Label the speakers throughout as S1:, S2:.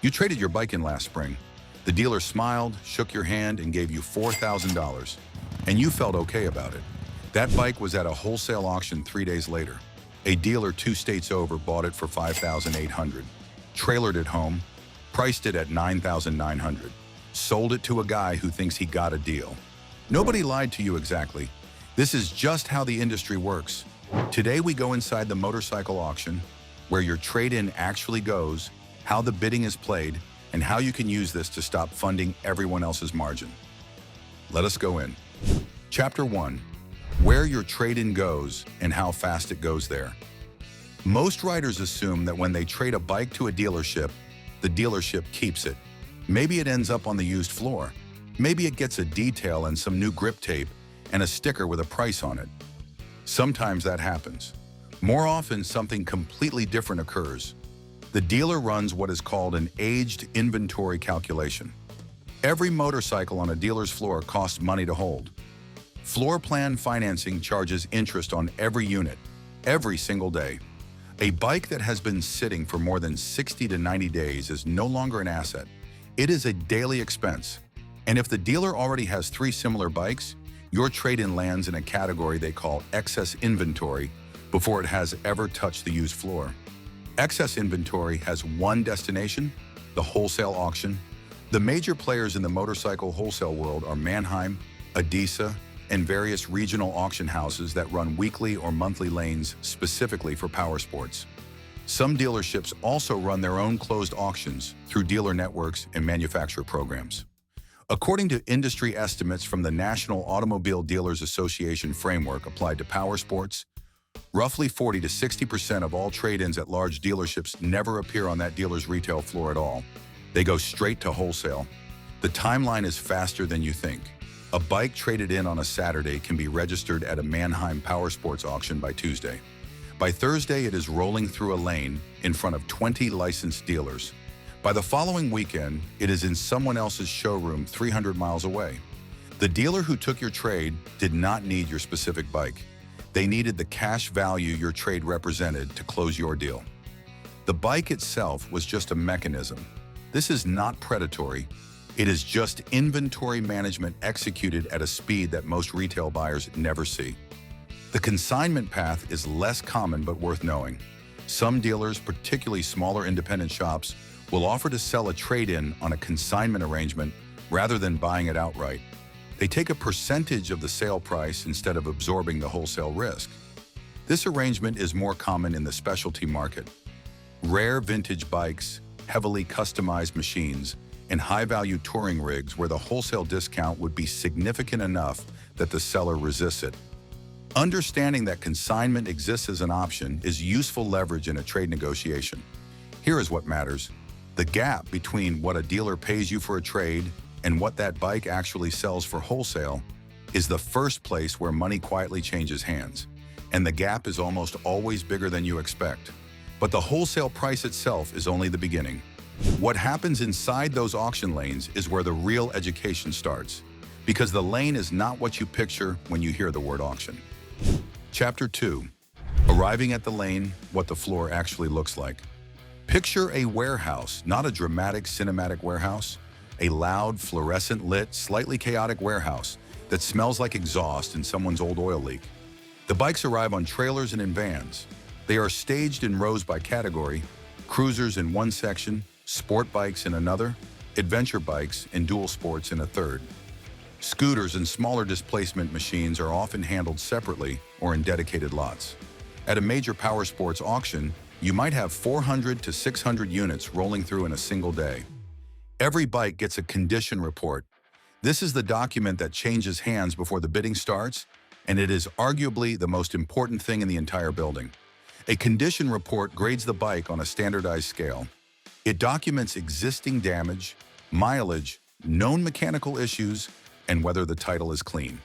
S1: You traded your bike in last spring. The dealer smiled, shook your hand, and gave you $4,000. And you felt okay about it. That bike was at a wholesale auction 3 days later. A dealer 2 states over bought it for $5,800, trailered it home, priced it at $9,900, sold it to a guy who thinks he got a deal. Nobody lied to you exactly. This is just how the industry works. Today we go inside the motorcycle auction, where your trade-in actually goes, how the bidding is played, and how you can use this to stop funding everyone else's margin. Let us go in. Chapter 1. Where your trade-in goes and how fast it goes there. Most riders assume that when they trade a bike to a dealership, the dealership keeps it. Maybe it ends up on the used floor. Maybe it gets a detail and some new grip tape and a sticker with a price on it. Sometimes that happens. More often, something completely different occurs. The dealer runs what is called an aged inventory calculation. Every motorcycle on a dealer's floor costs money to hold. Floor plan financing charges interest on every unit, every single day. A bike that has been sitting for more than 60 to 90 days is no longer an asset. It is a daily expense. And if the dealer already has 3 similar bikes, your trade-in lands in a category they call excess inventory before it has ever touched the used floor. Excess inventory has one destination, the wholesale auction. The major players in the motorcycle wholesale world are Mannheim, 𝐑𝐈𝐃𝐄𝐑, and various regional auction houses that run weekly or monthly lanes specifically for power sports. Some dealerships also run their own closed auctions through dealer networks and manufacturer programs. According to industry estimates from the National Automobile Dealers Association framework applied to power sports, roughly 40 to 60% of all trade-ins at large dealerships never appear on that dealer's retail floor at all. They go straight to wholesale. The timeline is faster than you think. A bike traded in on a Saturday can be registered at a Mannheim power sports auction by Tuesday. By Thursday, it is rolling through a lane in front of 20 licensed dealers. By the following weekend, it is in someone else's showroom 300 miles away. The dealer who took your trade did not need your specific bike. They needed the cash value your trade represented to close your deal. The bike itself was just a mechanism. This is not predatory. It is just inventory management executed at a speed that most retail buyers never see. The consignment path is less common but worth knowing. Some dealers, particularly smaller independent shops, will offer to sell a trade-in on a consignment arrangement rather than buying it outright. They take a percentage of the sale price instead of absorbing the wholesale risk. This arrangement is more common in the specialty market. Rare vintage bikes, heavily customized machines, and high-value touring rigs where the wholesale discount would be significant enough that the seller resists it. Understanding that consignment exists as an option is useful leverage in a trade negotiation. Here is what matters. The gap between what a dealer pays you for a trade and what that bike actually sells for wholesale is the first place where money quietly changes hands. And the gap is almost always bigger than you expect. But the wholesale price itself is only the beginning. What happens inside those auction lanes is where the real education starts, because the lane is not what you picture when you hear the word auction. Chapter 2. Arriving at the lane, what the floor actually looks like. Picture a warehouse, not a dramatic cinematic warehouse, a loud, fluorescent-lit, slightly chaotic warehouse that smells like exhaust and someone's old oil leak. The bikes arrive on trailers and in vans. They are staged in rows by category, cruisers in one section, sport bikes in another, adventure bikes and dual sports in a third. Scooters and smaller displacement machines are often handled separately or in dedicated lots. At a major power sports auction, you might have 400 to 600 units rolling through in a single day. Every bike gets a condition report. This is the document that changes hands before the bidding starts, and it is arguably the most important thing in the entire building. A condition report grades the bike on a standardized scale. It documents existing damage, mileage, known mechanical issues, and whether the title is clean.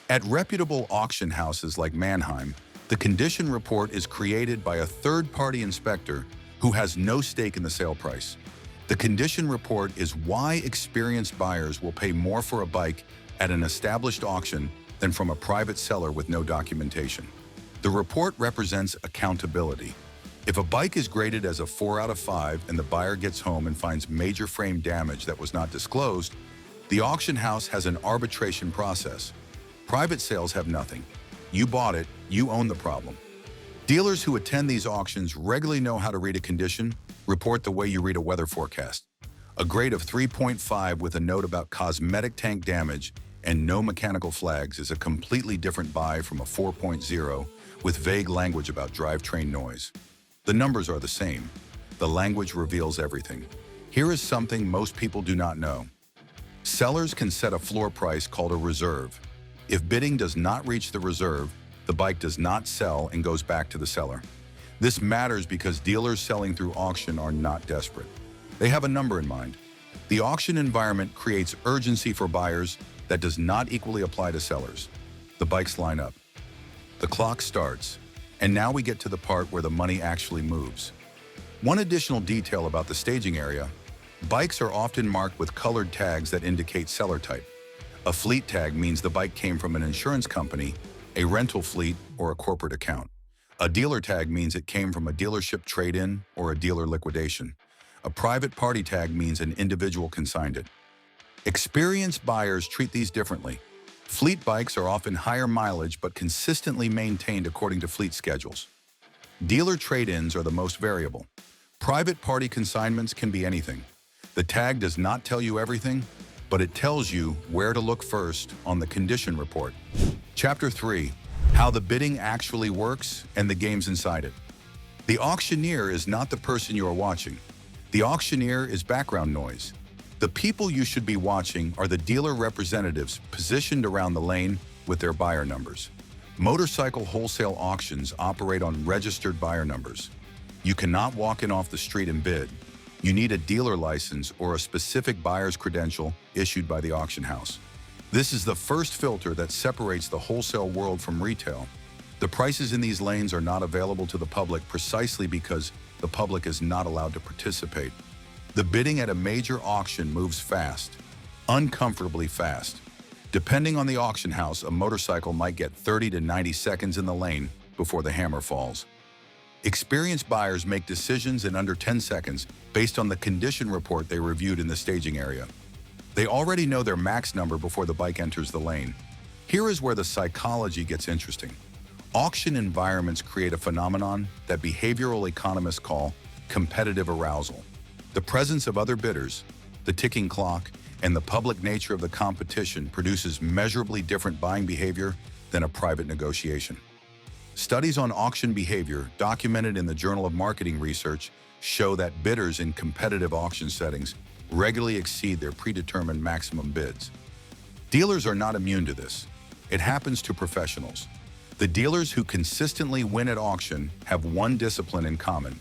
S1: At reputable auction houses like Mannheim, the condition report is created by a third-party inspector who has no stake in the sale price. The condition report is why experienced buyers will pay more for a bike at an established auction than from a private seller with no documentation. The report represents accountability. If a bike is graded as a 4 out of 5 and the buyer gets home and finds major frame damage that was not disclosed, the auction house has an arbitration process. Private sales have nothing. You bought it, you own the problem. Dealers who attend these auctions regularly know how to read a condition, report the way you read a weather forecast. A grade of 3.5 with a note about cosmetic tank damage and no mechanical flags is a completely different buy from a 4.0 with vague language about drivetrain noise. The numbers are the same. The language reveals everything. Here is something most people do not know. Sellers can set a floor price called a reserve. If bidding does not reach the reserve, the bike does not sell and goes back to the seller. This matters because dealers selling through auction are not desperate. They have a number in mind. The auction environment creates urgency for buyers that does not equally apply to sellers. The bikes line up. The clock starts. And now we get to the part where the money actually moves. One additional detail about the staging area: bikes are often marked with colored tags that indicate seller type. A fleet tag means the bike came from an insurance company, a rental fleet, or a corporate account. A dealer tag means it came from a dealership trade-in or a dealer liquidation. A private party tag means an individual consigned it. Experienced buyers treat these differently. Fleet bikes are often higher mileage but consistently maintained according to fleet schedules. Dealer trade-ins are the most variable. Private party consignments can be anything. The tag does not tell you everything, but it tells you where to look first on the condition report. Chapter 3: How the bidding actually works and the games inside it. The auctioneer is not the person you are watching. The auctioneer is background noise. The people you should be watching are the dealer representatives positioned around the lane with their buyer numbers. Motorcycle wholesale auctions operate on registered buyer numbers. You cannot walk in off the street and bid. You need a dealer license or a specific buyer's credential issued by the auction house. This is the first filter that separates the wholesale world from retail. The prices in these lanes are not available to the public precisely because the public is not allowed to participate. The bidding at a major auction moves fast, uncomfortably fast. Depending on the auction house, a motorcycle might get 30 to 90 seconds in the lane before the hammer falls. Experienced buyers make decisions in under 10 seconds based on the condition report they reviewed in the staging area. They already know their max number before the bike enters the lane. Here is where the psychology gets interesting. Auction environments create a phenomenon that behavioral economists call competitive arousal. The presence of other bidders, the ticking clock, and the public nature of the competition produces measurably different buying behavior than a private negotiation. Studies on auction behavior documented in the Journal of Marketing Research show that bidders in competitive auction settings regularly exceed their predetermined maximum bids. Dealers are not immune to this. It happens to professionals. The dealers who consistently win at auction have one discipline in common.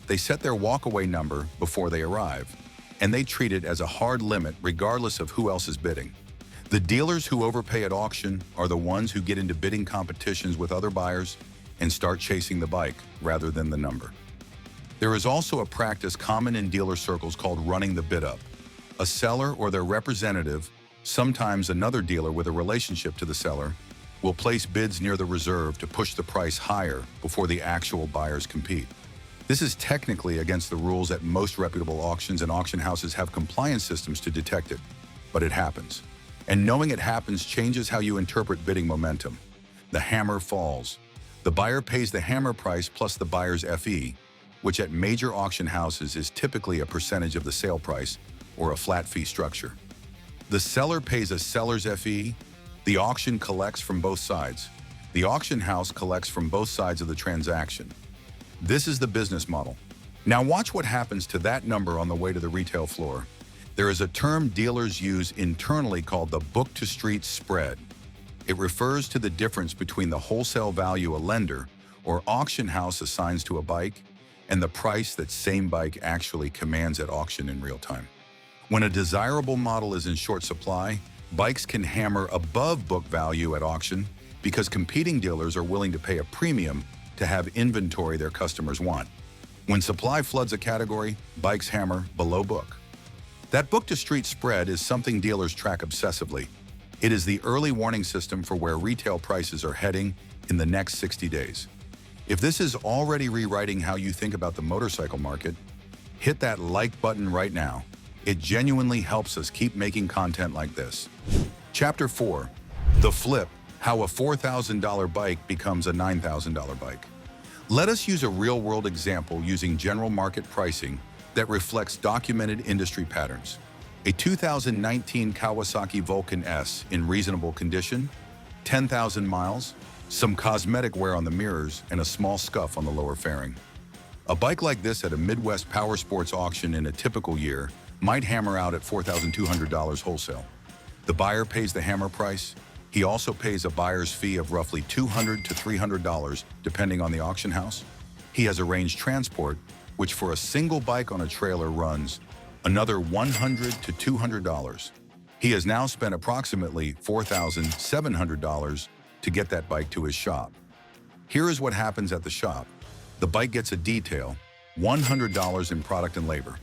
S1: They set their walkaway number before they arrive, and they treat it as a hard limit regardless of who else is bidding. The dealers who overpay at auction are the ones who get into bidding competitions with other buyers and start chasing the bike rather than the number. There is also a practice common in dealer circles called running the bid up. A seller or their representative, sometimes another dealer with a relationship to the seller, will place bids near the reserve to push the price higher before the actual buyers compete. This is technically against the rules at most reputable auctions, and auction houses have compliance systems to detect it, but it happens. And knowing it happens changes how you interpret bidding momentum. The hammer falls. The buyer pays the hammer price plus the buyer's FE, which at major auction houses is typically a percentage of the sale price or a flat fee structure. The seller pays a seller's FE. The auction collects from both sides. The auction house collects from both sides of the transaction. This is the business model. Now watch what happens to that number on the way to the retail floor. There is a term dealers use internally called the book-to-street spread. It refers to the difference between the wholesale value a lender or auction house assigns to a bike and the price that same bike actually commands at auction in real time. When a desirable model is in short supply, bikes can hammer above book value at auction because competing dealers are willing to pay a premium to have inventory their customers want. When supply floods a category, bikes hammer below book. That book-to-street spread is something dealers track obsessively. It is the early warning system for where retail prices are heading in the next 60 days. If this is already rewriting how you think about the motorcycle market, hit that like button right now. It genuinely helps us keep making content like this. Chapter 4. The Flip, how a $4,000 bike becomes a $9,000 bike. Let us use a real-world example using general market pricing that reflects documented industry patterns. A 2019 Kawasaki Vulcan S in reasonable condition, 10,000 miles, some cosmetic wear on the mirrors, and a small scuff on the lower fairing. A bike like this at a Midwest power sports auction in a typical year might hammer out at $4,200 wholesale. The buyer pays the hammer price. He also pays a buyer's fee of roughly $200 to $300 depending on the auction house. He has arranged transport, which for a single bike on a trailer runs another $100 to $200. He has now spent approximately $4,700 to get that bike to his shop. Here is what happens at the shop. The bike gets a detail, $100 in product and labor.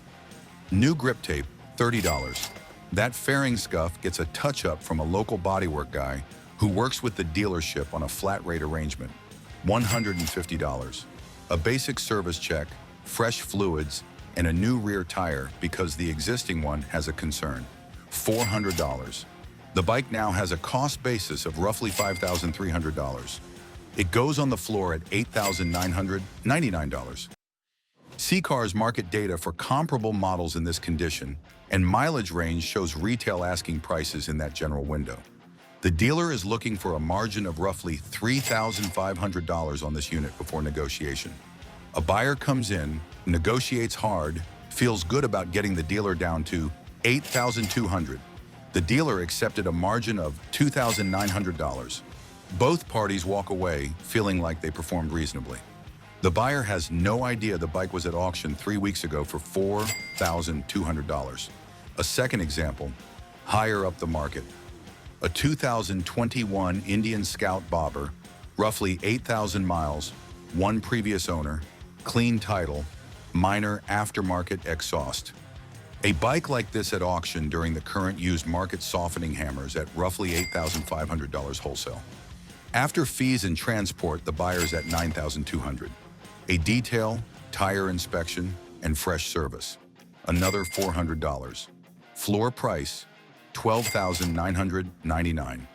S1: New grip tape, $30. That fairing scuff gets a touch-up from a local bodywork guy who works with the dealership on a flat rate arrangement, $150. A basic service check, fresh fluids, and a new rear tire because the existing one has a concern, $400. The bike now has a cost basis of roughly $5,300. It goes on the floor at $8,999. 𝐏𝐄𝐑's market data for comparable models in this condition and mileage range shows retail asking prices in that general window. The dealer is looking for a margin of roughly $3,500 on this unit before negotiation. A buyer comes in, negotiates hard, feels good about getting the dealer down to $8,200. The dealer accepted a margin of $2,900. Both parties walk away feeling like they performed reasonably. The buyer has no idea the bike was at auction 3 weeks ago for $4,200. A second example, higher up the market. A 2021 Indian Scout Bobber, roughly 8,000 miles, one previous owner, clean title, minor aftermarket exhaust. A bike like this at auction during the current used market softening hammers at roughly $8,500 wholesale. After fees and transport, the buyer's at $9,200. A detail, tire inspection, and fresh service, another $400. Floor price, $12,999.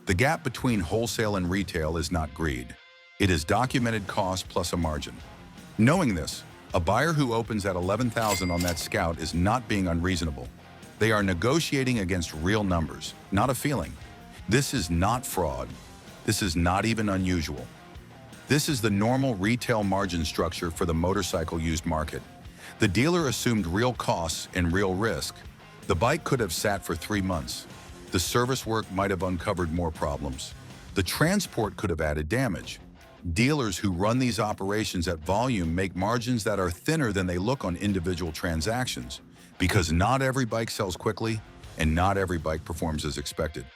S1: The gap between wholesale and retail is not greed. It is documented cost plus a margin. Knowing this, a buyer who opens at $11,000 on that Scout is not being unreasonable. They are negotiating against real numbers, not a feeling. This is not fraud. This is not even unusual. This is the normal retail margin structure for the motorcycle used market. The dealer assumed real costs and real risk. The bike could have sat for 3 months. The service work might have uncovered more problems. The transport could have added damage. Dealers who run these operations at volume make margins that are thinner than they look on individual transactions, because not every bike sells quickly and not every bike performs as expected.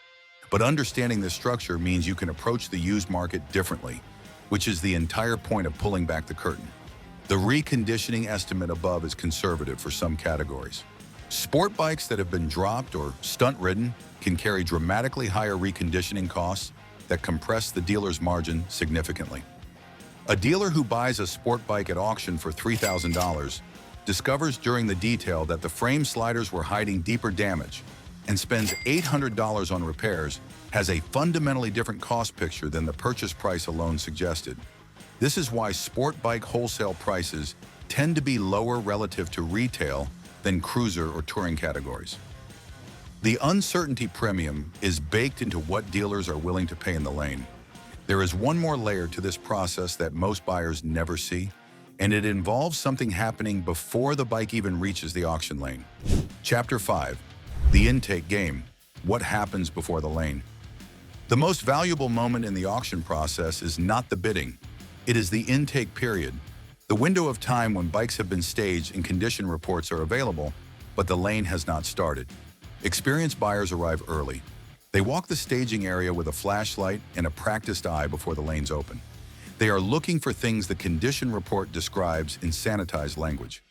S1: But understanding this structure means you can approach the used market differently, which is the entire point of pulling back the curtain. The reconditioning estimate above is conservative for some categories. Sport bikes that have been dropped or stunt-ridden can carry dramatically higher reconditioning costs that compress the dealer's margin significantly. A dealer who buys a sport bike at auction for $3,000 discovers during the detail that the frame sliders were hiding deeper damage and spends $800 on repairs has a fundamentally different cost picture than the purchase price alone suggested. This is why sport bike wholesale prices tend to be lower relative to retail than cruiser or touring categories. The uncertainty premium is baked into what dealers are willing to pay in the lane. There is one more layer to this process that most buyers never see, and it involves something happening before the bike even reaches the auction lane. Chapter 5. The intake game. What happens before the lane? The most valuable moment in the auction process is not the bidding. It is the intake period, the window of time when bikes have been staged and condition reports are available, but the lane has not started. Experienced buyers arrive early. They walk the staging area with a flashlight and a practiced eye before the lanes open. They are looking for things the condition report describes in sanitized language.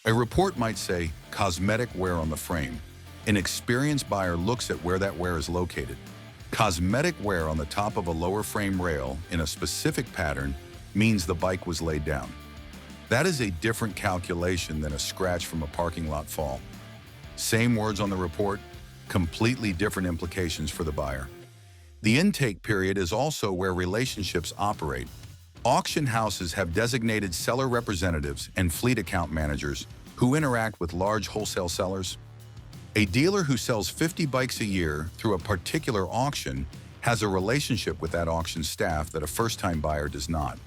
S1: A report might say, cosmetic wear on the frame. An experienced buyer looks at where that wear is located. Cosmetic wear on the top of a lower frame rail in a specific pattern means the bike was laid down. That is a different calculation than a scratch from a parking lot fall. Same words on the report, completely different implications for the buyer. The intake period is also where relationships operate. Auction houses have designated seller representatives and fleet account managers who interact with large wholesale sellers. A dealer who sells 50 bikes a year through a particular auction has a relationship with that auction staff that a first-time buyer does not.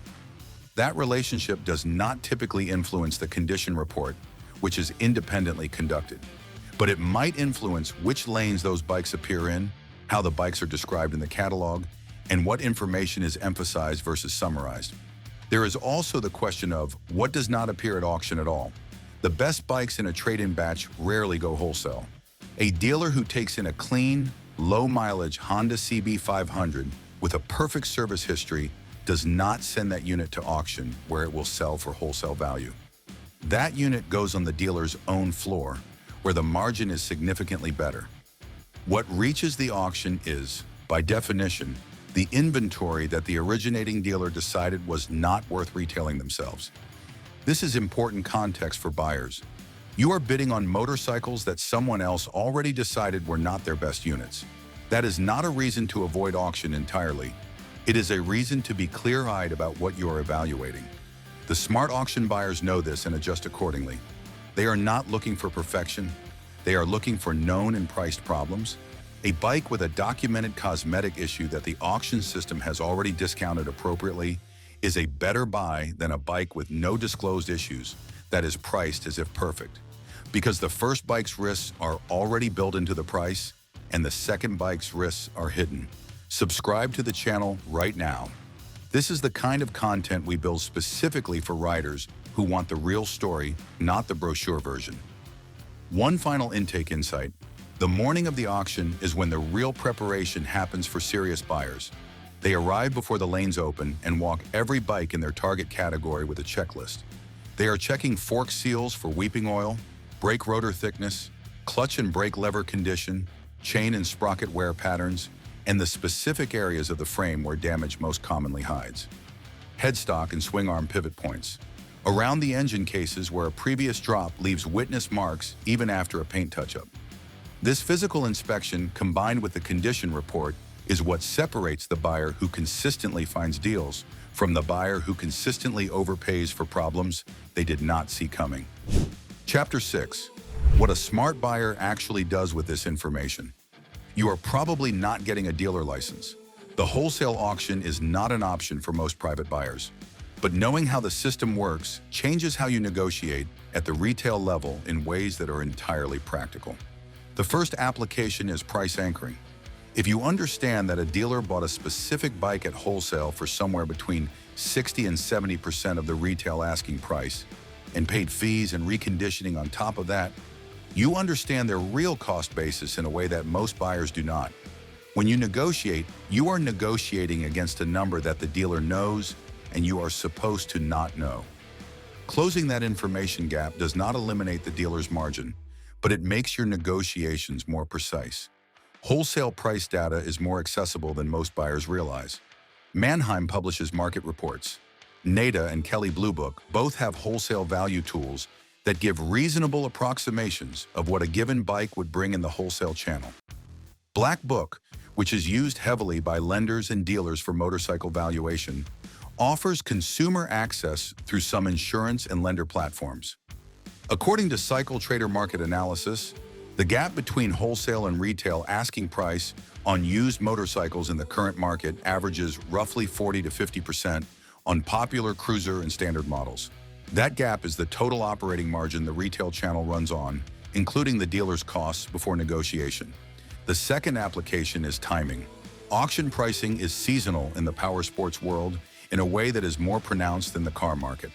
S1: That relationship does not typically influence the condition report, which is independently conducted. But it might influence which lanes those bikes appear in, how the bikes are described in the catalog, and what information is emphasized versus summarized. There is also the question of what does not appear at auction at all. The best bikes in a trade-in batch rarely go wholesale. A dealer who takes in a clean, low-mileage Honda CB500 with a perfect service history does not send that unit to auction where it will sell for wholesale value. That unit goes on the dealer's own floor, where the margin is significantly better. What reaches the auction is, by definition, the inventory that the originating dealer decided was not worth retailing themselves. This is important context for buyers. You are bidding on motorcycles that someone else already decided were not their best units. That is not a reason to avoid auction entirely. It is a reason to be clear-eyed about what you are evaluating. The smart auction buyers know this and adjust accordingly. They are not looking for perfection. They are looking for known and priced problems. A bike with a documented cosmetic issue that the auction system has already discounted appropriately is a better buy than a bike with no disclosed issues that is priced as if perfect. Because the first bike's risks are already built into the price and the second bike's risks are hidden. Subscribe to the channel right now. This is the kind of content we build specifically for riders who want the real story, not the brochure version. One final intake insight. The morning of the auction is when the real preparation happens for serious buyers. They arrive before the lanes open and walk every bike in their target category with a checklist. They are checking fork seals for weeping oil, brake rotor thickness, clutch and brake lever condition, chain and sprocket wear patterns, and the specific areas of the frame where damage most commonly hides. Headstock and swing arm pivot points. Around the engine cases where a previous drop leaves witness marks even after a paint touch-up. This physical inspection, combined with the condition report, is what separates the buyer who consistently finds deals from the buyer who consistently overpays for problems they did not see coming. Chapter 6. What a smart buyer actually does with this information. You are probably not getting a dealer license. The wholesale auction is not an option for most private buyers. But knowing how the system works changes how you negotiate at the retail level in ways that are entirely practical. The first application is price anchoring. If you understand that a dealer bought a specific bike at wholesale for somewhere between 60 and 70% of the retail asking price and paid fees and reconditioning on top of that, you understand their real cost basis in a way that most buyers do not. When you negotiate, you are negotiating against a number that the dealer knows and you are supposed to not know. Closing that information gap does not eliminate the dealer's margin, but it makes your negotiations more precise. Wholesale price data is more accessible than most buyers realize. Manheim publishes market reports. NADA and Kelley Blue Book both have wholesale value tools that give reasonable approximations of what a given bike would bring in the wholesale channel. Black Book, which is used heavily by lenders and dealers for motorcycle valuation, offers consumer access through some insurance and lender platforms. According to Cycle Trader Market Analysis, the gap between wholesale and retail asking price on used motorcycles in the current market averages roughly 40 to 50% on popular cruiser and standard models. That gap is the total operating margin the retail channel runs on, including the dealer's costs before negotiation. The second application is timing. Auction pricing is seasonal in the power sports world in a way that is more pronounced than the car market.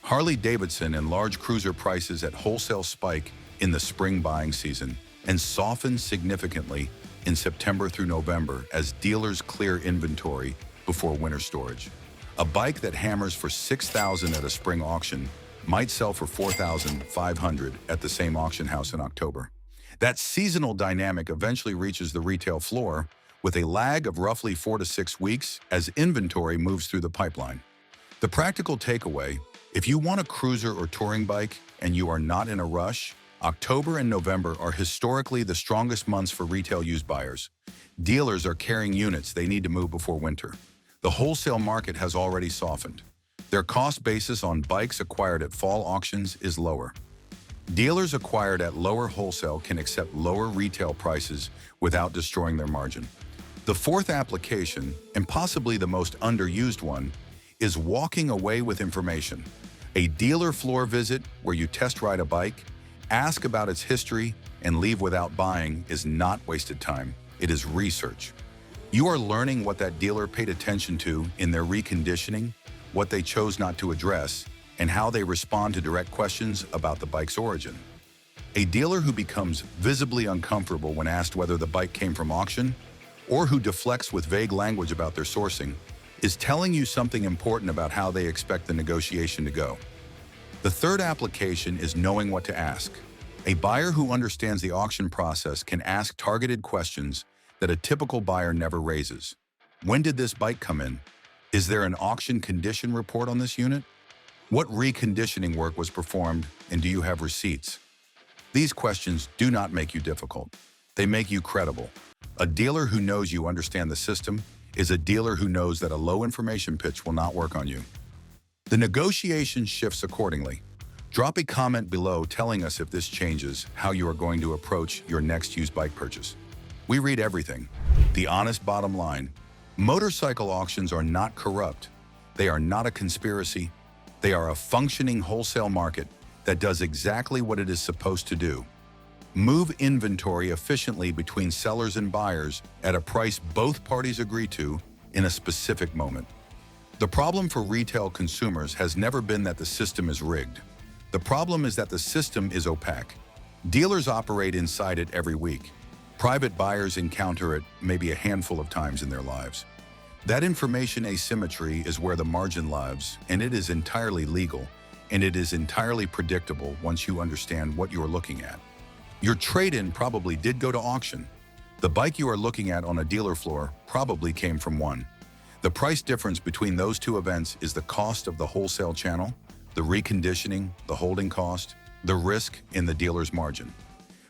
S1: Harley-Davidson and large cruiser prices at wholesale spike in the spring buying season and soften significantly in September through November as dealers clear inventory before winter storage. A bike that hammers for $6,000 at a spring auction might sell for $4,500 at the same auction house in October. That seasonal dynamic eventually reaches the retail floor with a lag of roughly 4 to 6 weeks as inventory moves through the pipeline. The practical takeaway, if you want a cruiser or touring bike and you are not in a rush, October and November are historically the strongest months for retail used buyers. Dealers are carrying units they need to move before winter. The wholesale market has already softened. Their cost basis on bikes acquired at fall auctions is lower. Dealers acquired at lower wholesale can accept lower retail prices without destroying their margin. The fourth application, and possibly the most underused one, is walking away with information. A dealer floor visit where you test ride a bike, ask about its history, and leave without buying is not wasted time. It is research. You are learning what that dealer paid attention to in their reconditioning, what they chose not to address, and how they respond to direct questions about the bike's origin. A dealer who becomes visibly uncomfortable when asked whether the bike came from auction, or who deflects with vague language about their sourcing, is telling you something important about how they expect the negotiation to go. The third application is knowing what to ask. A buyer who understands the auction process can ask targeted questions that a typical buyer never raises. When did this bike come in? Is there an auction condition report on this unit? What reconditioning work was performed, and do you have receipts? These questions do not make you difficult. They make you credible. A dealer who knows you understand the system is a dealer who knows that a low information pitch will not work on you. The negotiation shifts accordingly. Drop a comment below telling us if this changes how you are going to approach your next used bike purchase. We read everything. The honest bottom line: motorcycle auctions are not corrupt. They are not a conspiracy. They are a functioning wholesale market that does exactly what it is supposed to do. Move inventory efficiently between sellers and buyers at a price both parties agree to in a specific moment. The problem for retail consumers has never been that the system is rigged. The problem is that the system is opaque. Dealers operate inside it every week. Private buyers encounter it maybe a handful of times in their lives. That information asymmetry is where the margin lives, and it is entirely legal, and it is entirely predictable once you understand what you are looking at. Your trade-in probably did go to auction. The bike you are looking at on a dealer floor probably came from one. The price difference between those two events is the cost of the wholesale channel, the reconditioning, the holding cost, the risk in the dealer's margin.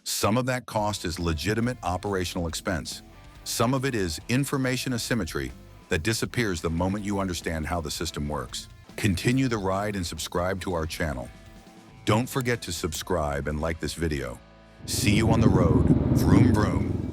S1: Some of that cost is legitimate operational expense. Some of it is information asymmetry that disappears the moment you understand how the system works. Continue the ride and subscribe to our channel. Don't forget to subscribe and like this video. See you on the road. Vroom vroom.